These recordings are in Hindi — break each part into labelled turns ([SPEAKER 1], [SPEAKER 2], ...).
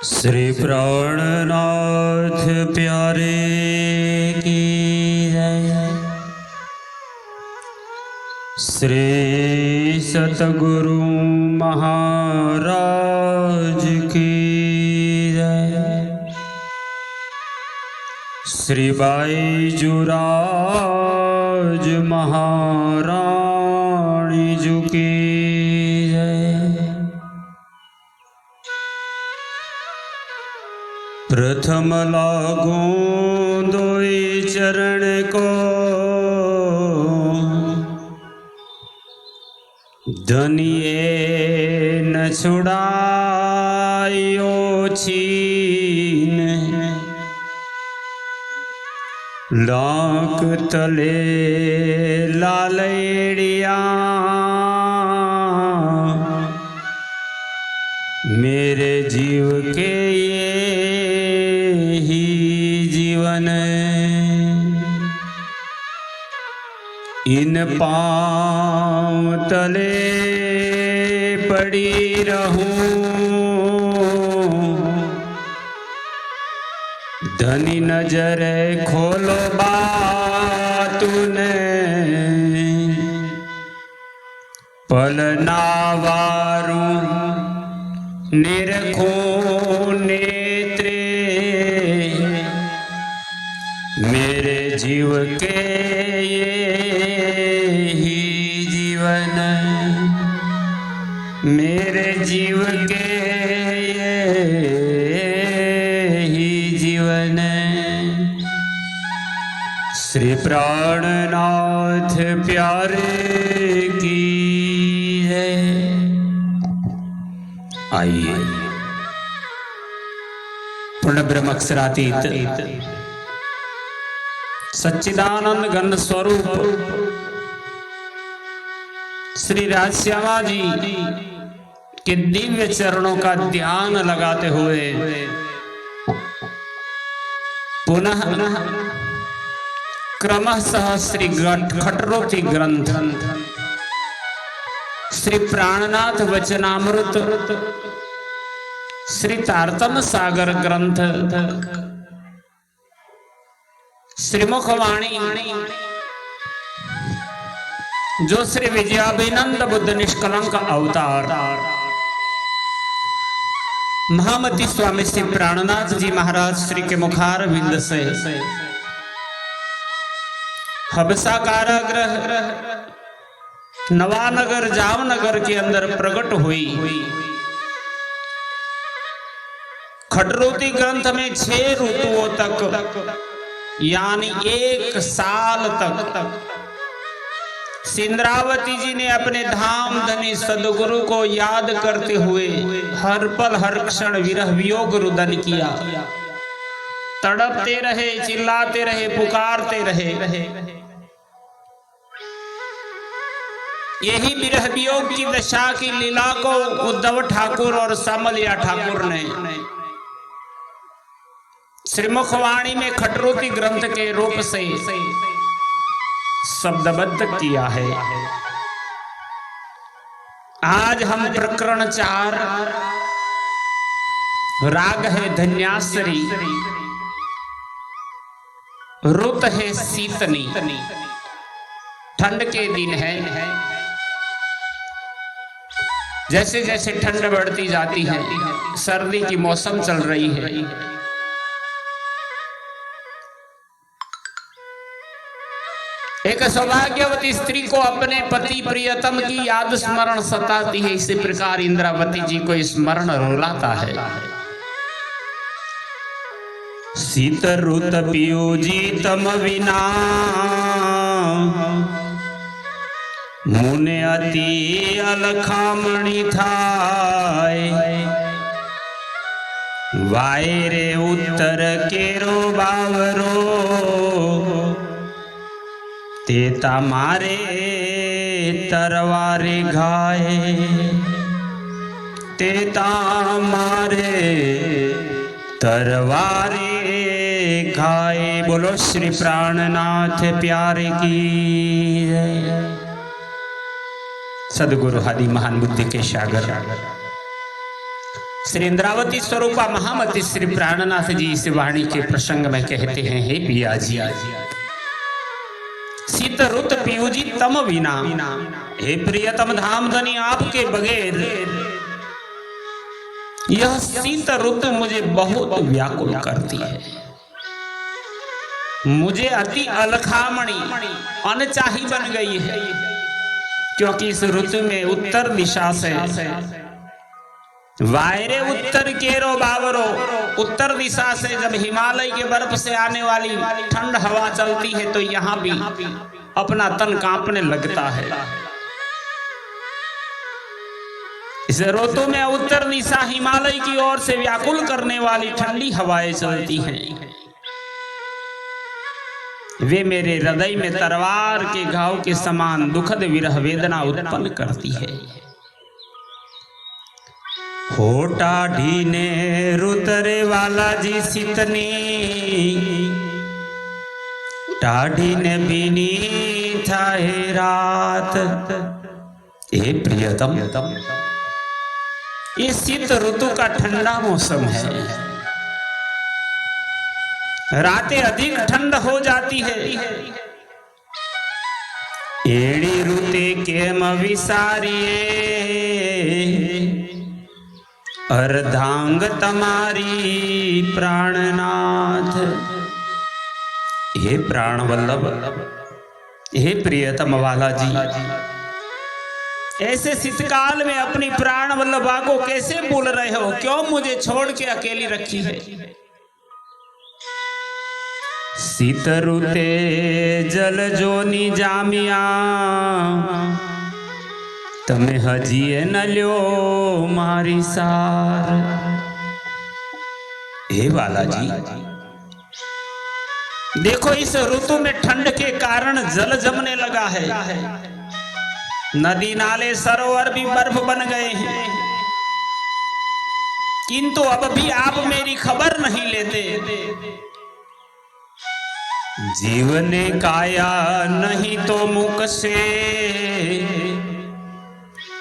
[SPEAKER 1] श्री प्राणनाथ प्यारे की जय। श्री सतगुरु महाराज की जय। श्री बाईजुराज महारानी जी की जय। प्रथम लागो दोई चरण को, धनिये न छुड़ायो छीन। लाख तले लालेड़िया, मेरे जीव के ये ही जीवन। इन पाँव तले पड़ी रहूं, धनी नजर खोलो बातूने। पलनावारू निरखो नेत्रे, मेरे जीव के ये ही जीवन। मेरे जीव के ये ही जीवन। श्री प्राणनाथ प्यारे की जय। आइए पूर्ण ब्रह्म अक्षरातीत सच्चिदानंद घन स्वरूप श्री राजश्यामा जी के दिव्य चरणों का ध्यान लगाते हुए पुनः क्रमशः श्री खटरोती ग्रंथ, श्री प्राणनाथ वचनामृत, श्री तारतम सागर ग्रंथ, श्रीमुखवाणी जो श्री विजयाभिनंद बुद्ध निष्कलंक अवतार महामती स्वामी श्री प्राणनाथ जी महाराज श्री के मुखार विंद से हबसा कारागृह नवानगर जामनगर के अंदर प्रकट हुई। खटरोती ग्रंथ में 6 ऋतुओं तक यानी 1 साल तक इंद्रावती जी ने अपने धाम धनी सदगुरु को याद करते हुए हर पल हर क्षण विरह वियोग रुदन किया। तड़पते रहे, चिल्लाते रहे, पुकारते रहे। यही विरह वियोग की दशा की लीला को उद्धव ठाकुर और समलिया ठाकुर ने श्रीमुखवाणी में खटरोती ग्रंथ के रूप से शब्दबद्ध किया है। आज हम प्रकरण 4 राग है धन्यासरी, रुत है शीतनी। ठंड के दिन है, जैसे जैसे ठंड बढ़ती जाती है, सर्दी की मौसम चल रही है। एक सौभाग्यवती स्त्री को अपने पति प्रियतम की याद स्मरण सताती है। इसी प्रकार इंद्रावती जी को स्मरण रुलाता है। शीत रुत पियूजी तम विना, मुने अति अलखामणी थाय। वायरे उत्तर केरो बावरो, तेता मारे तरवारे घाए। तेता मारे तरवारे घाए। बोलो श्री प्राणनाथ प्यारे की जय। सदगुरु आदि महान बुद्धि के सागर श्री इंद्रावती स्वरूपा महामती श्री प्राणनाथ जी इस वाणी के प्रसंग में कहते हैं, हे पिया जी, शीत रुत पियू जी तम बिना, हे प्रियतम धाम धनी आपके बगैर यह शीत ऋतु मुझे बहुत व्याकुल करती है। मुझे अति अलखामणी अनचाही बन गई है, क्योंकि इस ऋतु में उत्तर दिशा से वायरे उत्तर केरो बावरो, उत्तर दिशा से जब हिमालय के बर्फ से आने वाली ठंड हवा चलती है तो यहाँ भी अपना तन कांपने लगता है। इस ऋतु में उत्तर दिशा हिमालय की ओर से व्याकुल करने वाली ठंडी हवाएं चलती हैं। वे मेरे हृदय में तलवार के घाव के समान दुखद विरह वेदना उत्पन्न करती है। होटा ढीने रुतरे वाला जी सितनी, टाढ़ी ने बीनी थाए रात। हे प्रियतम, ये शीत ऋतु का ठंडा मौसम है। रातें अधिक ठंड हो जाती है। एड़ी रुते केम विसारिए, अर्धांग तमारी प्राणनाथ। हे प्राण वल्लभ, हे प्रियतम वाला जी, ऐसे शीतकाल में अपनी प्राण वल्लभा को कैसे भूल रहे हो? क्यों मुझे छोड़ के अकेली रखी है? शीत ऋते जल जोनी जामिया, तमे हजीए न ल्यो मारी सार। हे वाला जी, देखो इस ऋतु में ठंड के कारण जल जमने लगा है। नदी नाले सरोवर भी बर्फ बन गए हैं, किंतु अब भी आप मेरी खबर नहीं लेते। जीवने काया नहीं तो मुख से,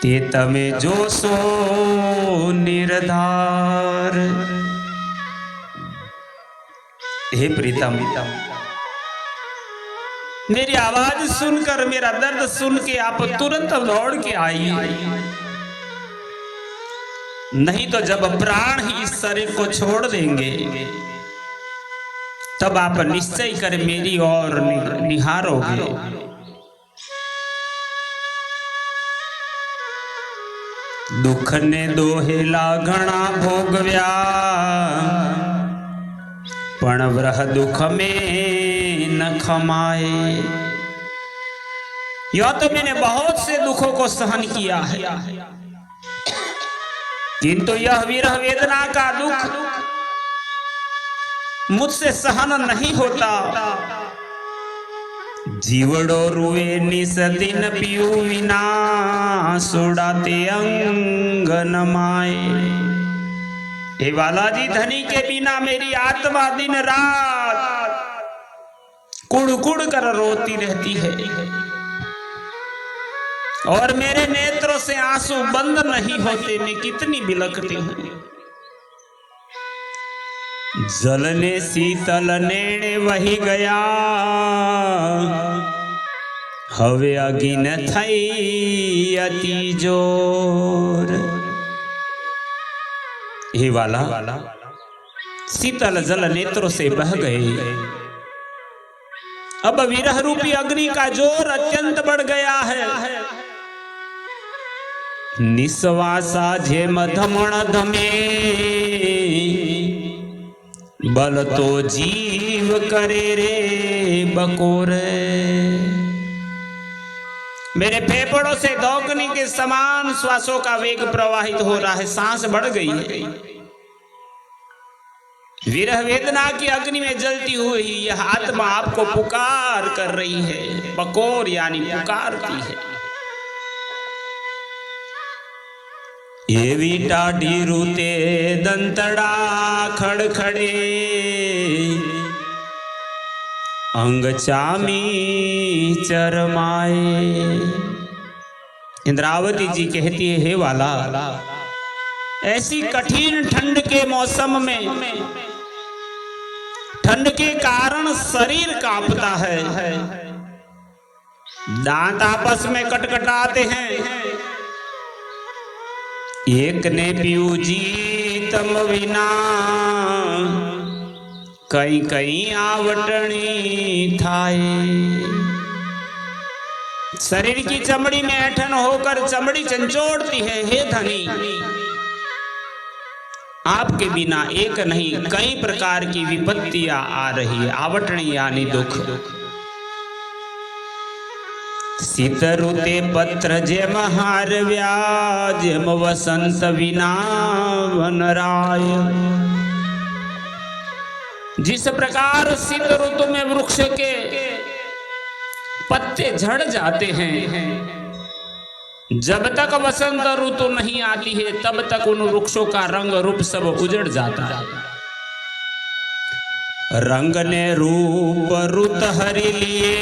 [SPEAKER 1] ते तमे जो सो निर्धार। हे प्रीतम, मेरी आवाज सुनकर, मेरा दर्द सुन के आप तुरंत दौड़ के आई, नहीं तो जब प्राण ही इस शरीर को छोड़ देंगे तब आप निश्चय कर मेरी ओर निहारोगे। दुख ने दोहेला घना भोगव्या, पण वह दुख में न खमाए। यह तो मैंने बहुत से दुखों को सहन किया है, किंतु यह विरह वेदना का दुख मुझसे सहन नहीं होता। जीवड़ो रुए निस दिन पियू विना, सुड़ाते अंग नमाए। हे वाला जी, धनी के बिना मेरी आत्मा दिन रात कुड़ कुड़ कर रोती रहती है, और मेरे नेत्रों से आंसू बंद नहीं होते। मैं कितनी बिलखती हूँ। जलने शीतल नेणे वही गया, हवे अगिन थई अति जोर। हे वाला, शीतल जल नेत्रों से बह गए। अब विरह रूपी अग्नि का जोर अत्यंत बढ़ गया है। निस्वासा झे मधमण धमे, बल तो जीव करे रे बकोरे। मेरे फेफड़ों से धौंकने के समान श्वासों का वेग प्रवाहित हो रहा है, सांस बढ़ गई है। विरह वेदना की अग्नि में जलती हुई यह आत्मा आपको पुकार कर रही है। बकोर यानी पुकारती है। एवी टाढ़ी रूते दंतड़ा खड़खड़े, अंग चामी चरमाए। इंद्रावती जी कहती है, हे वाला, ऐसी कठिन ठंड के मौसम में ठंड के कारण शरीर कांपता है, दांत आपस में कटकटाते हैं। एक ने पियू जी तम विना, कई कई आवटणी थाए। शरीर की चमड़ी में ऐठन होकर चमड़ी चंचोड़ती है। हे धनी, आपके बिना एक नहीं कई प्रकार की विपत्तियां आ रही है। आवटणी यानी दुख। शीत ऋते पत्र जेम हार व्याज, जेम वसंत विना वनराय। जिस प्रकार शीत ऋतु में वृक्ष के पत्ते झड़ जाते हैं, जब तक वसंत ऋतु नहीं आती है तब तक उन वृक्षों का रंग रूप सब उजड़ जाता है। रंग ने रूप रुत हरि लिए,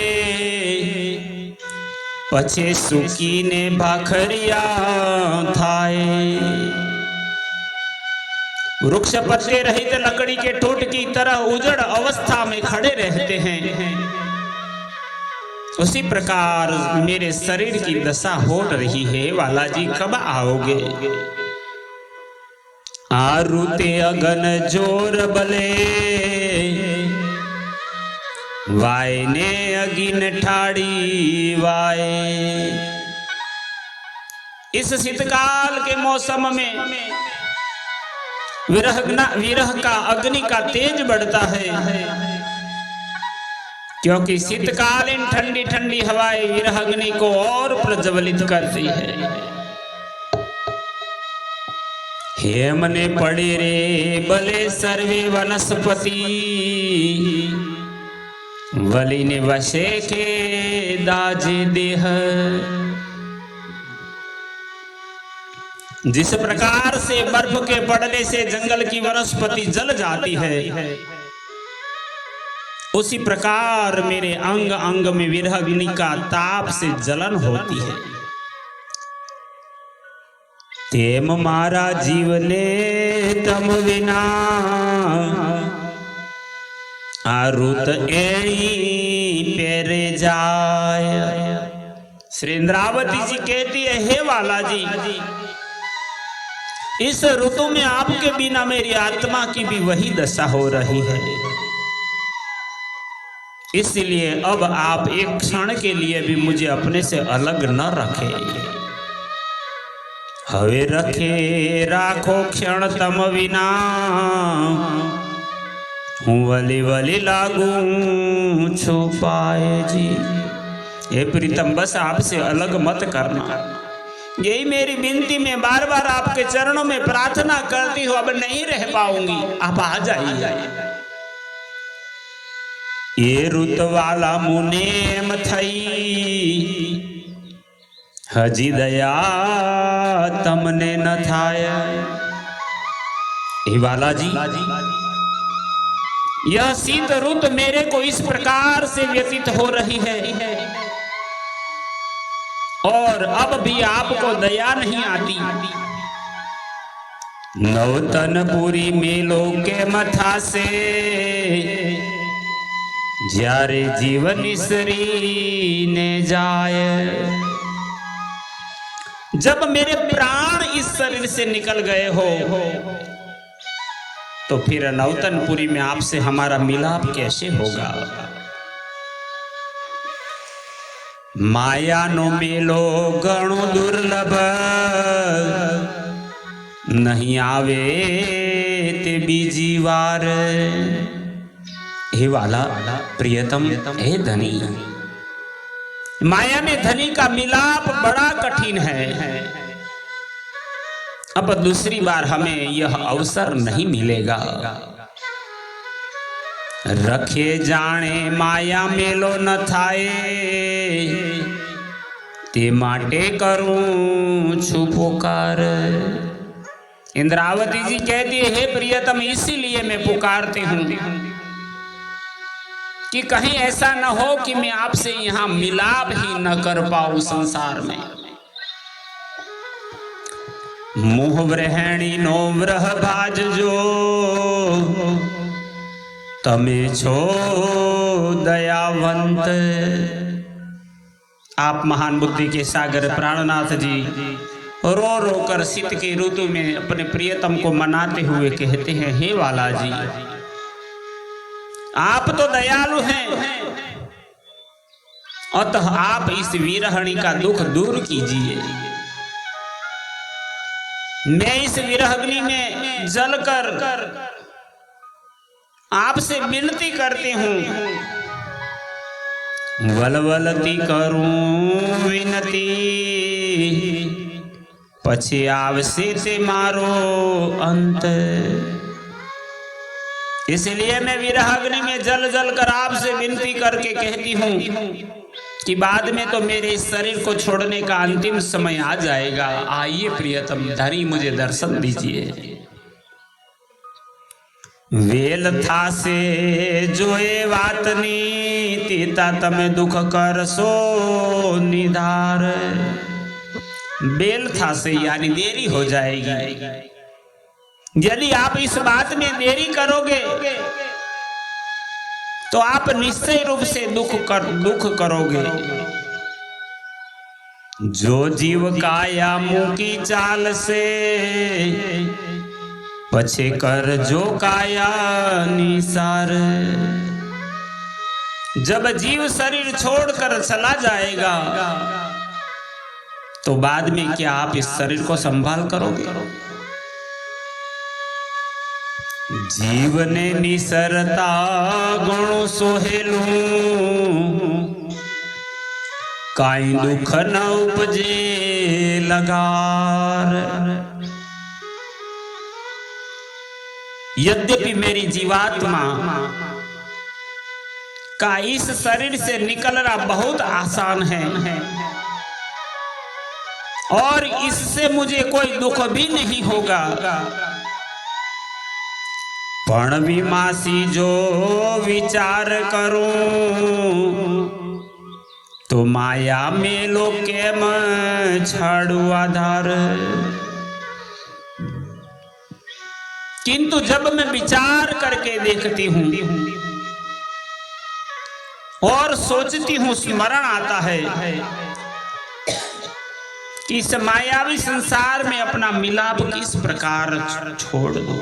[SPEAKER 1] पछे सुकी ने भाखरिया थाए। वृक्ष पत्ते रहित लकड़ी के टूट की तरह उजड़ अवस्था में खड़े रहते हैं, उसी प्रकार मेरे शरीर की दशा हो रही है। वाला जी कब आओगे? आरुते अगन जोर बले, वाय ने अगिन ठाड़ी वाए। इस शीतकाल के मौसम में विरह का अग्नि का तेज बढ़ता है, क्योंकि शीतकालीन ठंडी ठंडी हवाएं विरह अग्नि को और प्रज्वलित करती है। हेम ने पड़े रे बले सर्वे वनस्पति, वली ने वशे के दाजे देह। जिस प्रकार से बर्फ के पड़ने से जंगल की वनस्पति जल जाती है, उसी प्रकार मेरे अंग अंग में विरह अग्नि का ताप से जलन होती है। तेम मारा जीवने तम विना, आरुत एई पेरे जाय। श्री इंद्रावती जी कहती है, हे वाला जी, इस ऋतु में आपके बिना मेरी आत्मा की भी वही दशा हो रही है। इसलिए अब आप एक क्षण के लिए भी मुझे अपने से अलग न रखें। हवे रखे राखो क्षण तम विना, हूँ वली वली लागू छुपाए जी। हे प्रीतम, बस आपसे अलग मत करना, यही मेरी विनती में बार बार आपके चरणों में प्रार्थना करती हूँ। अब नहीं रह पाऊंगी, आप आ जाइए। ये रुत वाला मुनेम थई, हजी दया तमने न थाया। हे वाला जी, यह शीत ऋतु मेरे को इस प्रकार से व्यतीत हो रही है, और अब भी आपको दया नहीं आती। नवतनपुरी मेलो के मथा से, जारे जीवन इसरी ने जाए। जब मेरे प्राण इस शरीर से निकल गए हो, तो फिर नवतनपुरी में आपसे हमारा मिलाप कैसे होगा? माया नो मेलो गणो दुर्लभ, नहीं आवे ते बीजी वार। हे वाला, प्रियतम, हे धनी, माया में धनी का मिलाप बड़ा कठिन है। अब दूसरी बार हमें यह अवसर नहीं मिलेगा। रखे जाने माया मेलो न थाए, ते माटे करूं छु पुकार। इंद्रावती जी कहती है, हे प्रियतम, इसीलिए मैं पुकारती हूं कि कहीं ऐसा न हो कि मैं आपसे यहां मिलाप ही न कर पाऊं संसार में। मुह ब्रहणी नो व्रह भाज जो तमे छो दयावंत। आप महान बुद्धि के सागर प्राणनाथ जी रो रो कर शीत की ऋतु में अपने प्रियतम को मनाते हुए कहते हैं, हे वाला जी, आप तो दयालु हैं, अतः आप इस विरहणी का दुख दूर कीजिए। मैं इस विरह अग्नि में जलकर आपसे विनती करती हूं, वलवलती करूं विनती, पछी आवसे ते मारो अंत। इसलिए मैं विरह अग्नि में जल जल कर आपसे विनती करके कहती हूं कि बाद में तो मेरे इस शरीर को छोड़ने का अंतिम समय आ जाएगा। आइए प्रियतम धनी मुझे दर्शन दीजिए। वेल था से जोए वातनी तीता तमे दुख कर सो निधार। बेल था से यानी देरी हो जाएगी। यदि आप इस बात में देरी करोगे तो आप निश्चय रूप से दुख करोगे। जो जीव काया मुंह की चाल से पछे कर जो काया निसार। जब जीव शरीर छोड़कर चला जाएगा तो बाद में क्या आप इस शरीर को संभाल करोगे? जीवने निसरता गुण सोहेलू, काई दुख न उपजे लगार। यद्यपि मेरी जीवात्मा का इस शरीर से निकलना बहुत आसान है और इससे मुझे कोई दुख भी नहीं होगा, पण विमासी जो विचार करूं तो माया में लोके में छाड़ू आधार। किंतु जब मैं विचार करके देखती हूं और सोचती हूं, स्मरण आता है कि इस मायावी संसार में अपना मिलाप किस प्रकार छोड़ दो।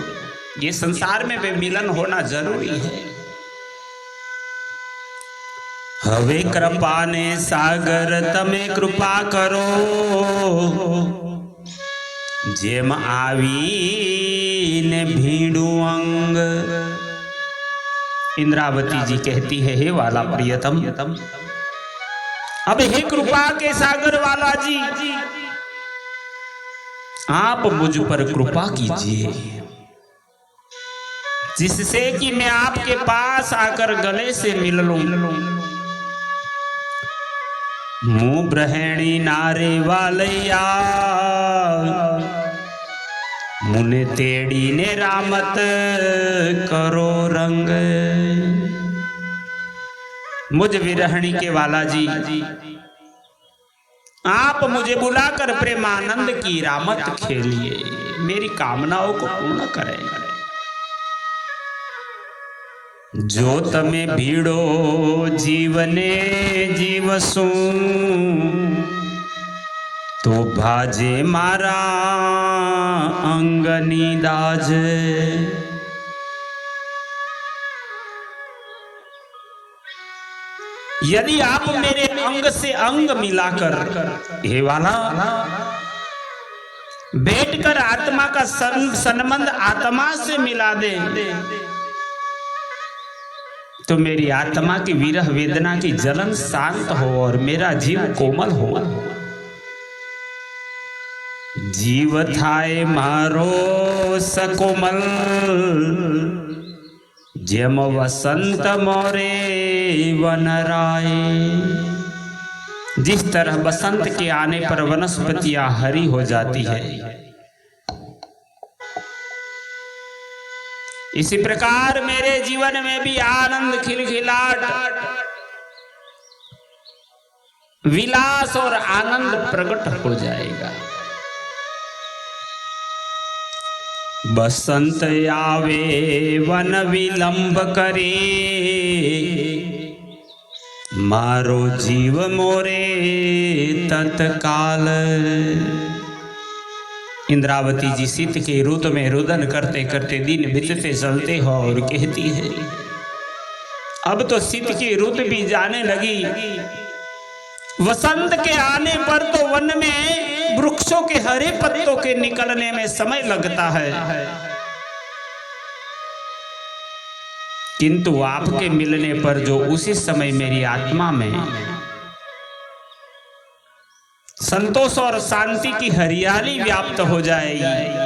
[SPEAKER 1] ये संसार में वे मिलन होना जरूरी है। हवे कृपा ने सागर तमे कृपा करो, जेम आवी ने भीड़ू अंग। इंद्रावती जी कहती है, हे वाला प्रियतम, अब हे कृपा के सागर वाला जी, आप मुझ पर कृपा कीजिए जिससे कि मैं आपके पास आकर गले से मिल लूं। मुंह ब्रहणी नारे वालैया, मुने तेड़ी ने रामत करो रंग। मुझ विरहणी के वाला जी, आप मुझे बुलाकर प्रेमानंद की रामत खेलिए, मेरी कामनाओं को पूर्ण करें। जो तमे भीड़ो जीवने जीवसू, तो भाजे मारा अंगनी दाज। यदि आप मेरे अंग से अंग मिलाकर, हे वाला, बैठकर आत्मा का संबंध आत्मा से मिला दे तो मेरी आत्मा की विरह वेदना की जलन शांत हो और मेरा जीव कोमल हो। जीव थाए मारो सकोमल, जेम वसंत मोरे वनराय। जिस तरह बसंत के आने पर वनस्पतियां हरी हो जाती है, इसी प्रकार मेरे जीवन में भी आनंद खिलखिलाट विलास और आनंद प्रकट हो जाएगा। बसंत आवे वन विलंब करे, मारो जीव मोरे तत्काल। इंद्रावती जी शीत की रुत में रुदन करते करते दिन बीतते चलते हो और कहती है अब तो शीत की रुत भी जाने लगी। वसंत के आने पर तो वन में वृक्षों के हरे पत्तों के निकलने में समय लगता है, किंतु आपके मिलने पर जो उसी समय मेरी आत्मा में संतोष और शांति की हरियाली व्याप्त हो जाएगी।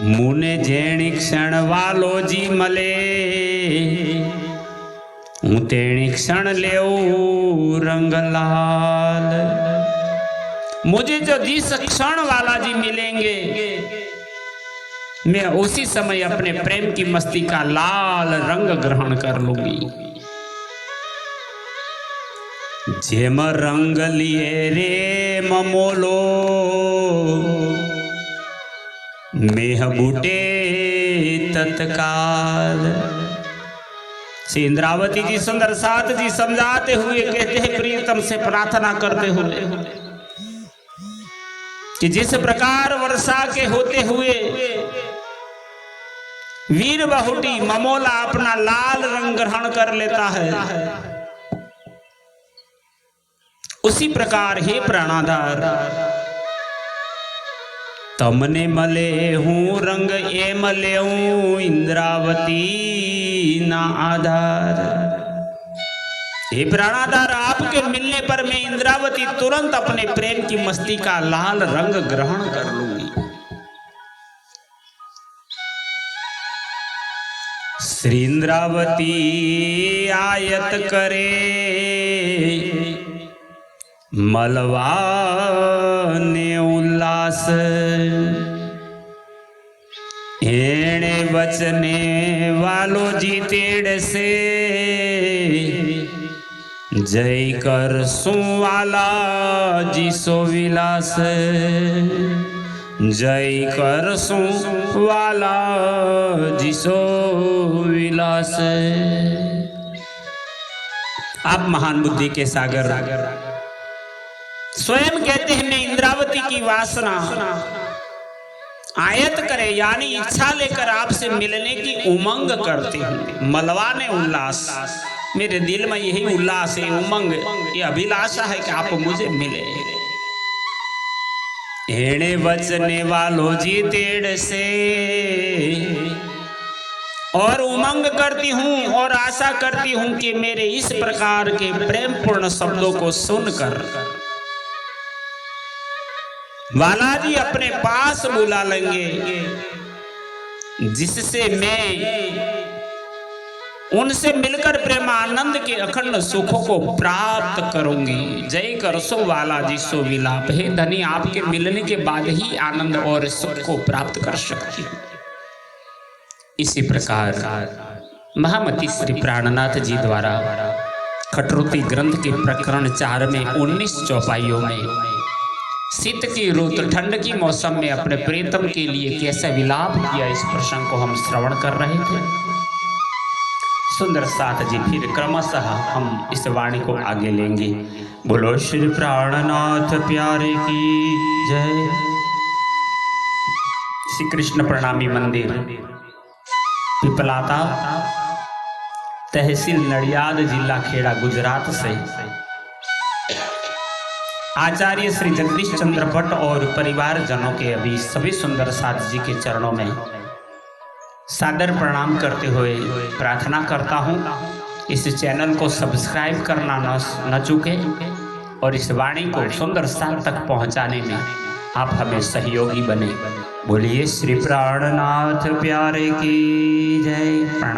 [SPEAKER 1] मुने जेणी क्षण वालो जी मले, हूँ तेणी क्षण लेऊ रंग लाल। मुझे जो जिस क्षण वाला जी मिलेंगे मैं उसी समय अपने प्रेम की मस्ती का लाल रंग ग्रहण कर लूंगी। जेम रंग लिए रे ममोलो, मेह बूटे तत्काल। श्री इंद्रावती जी सुंदर साथ जी समझाते हुए कहते हैं प्रियतम से प्रार्थना करते हुए कि जिस प्रकार वर्षा के होते हुए वीर बहुटी ममोला अपना लाल रंग ग्रहण कर लेता है, उसी प्रकार हे प्राणाधार तमने मले हूँ रंग ए मले हूँ इंद्रावती ना आधार। हे प्राणाधार आपके मिलने पर मैं इंद्रावती तुरंत अपने प्रेम की मस्ती का लाल रंग ग्रहण कर लूंगी। श्री इंद्रावती आयत करे मलवा ने उल्लास, एणे बचने वालो जी तेड़ से जय कर सुवाला जी सो विलास। जय कर सुवाला जी सो विलास। आप महान बुद्धि के सागर स्वयं कहते हैं मैं इंद्रावती की वासना आयत करे यानी इच्छा लेकर आपसे मिलने की उमंग करती हूँ। मलवा ने उल्लास, मेरे दिल में यही उल्लास है, उमंग, ये अभिलाषा है कि आप मुझे मिले। एणे बचने वालों जी तेड़ से, और उमंग करती हूँ और आशा करती हूँ कि मेरे इस प्रकार के प्रेम पूर्ण शब्दों को सुनकर बालाजी अपने पास बुला लेंगे, जिससे मैं उनसे मिलकर प्रेमानंद के अखंड सुखों को प्राप्त करूंगी। जय कर सो बालाजी सो विलाप। हे धनी आपके मिलने के बाद ही आनंद और सुख को प्राप्त कर सकती हूँ। इसी प्रकार महामती श्री प्राणनाथ जी द्वारा खटरुति ग्रंथ के प्रकरण 4 में 19 चौपाइयों में शीत की रुत ठंड की मौसम में अपने प्रीतम के लिए कैसे विलाप किया, इस प्रसंग को हम श्रवण कर रहे थे। सुंदर साथ जी फिर क्रमशः हम इस वाणी को आगे लेंगे। बोलो श्री प्राणनाथ प्यारे की जय। श्री कृष्ण प्रणामी मंदिर पिपलाता, तहसील नडियाद, जिला खेड़ा, गुजरात से आचार्य श्री जगदीश चंद्र भट्ट और परिवार जनों के अभी सभी सुंदर साथ जी के चरणों में सादर प्रणाम करते हुए प्रार्थना करता हूँ इस चैनल को सब्सक्राइब करना न चूके और इस वाणी को सुंदर साथ तक पहुँचाने में आप हमें सहयोगी बने। बोलिए श्री प्राणनाथ प्यारे की जय। प्रणाम।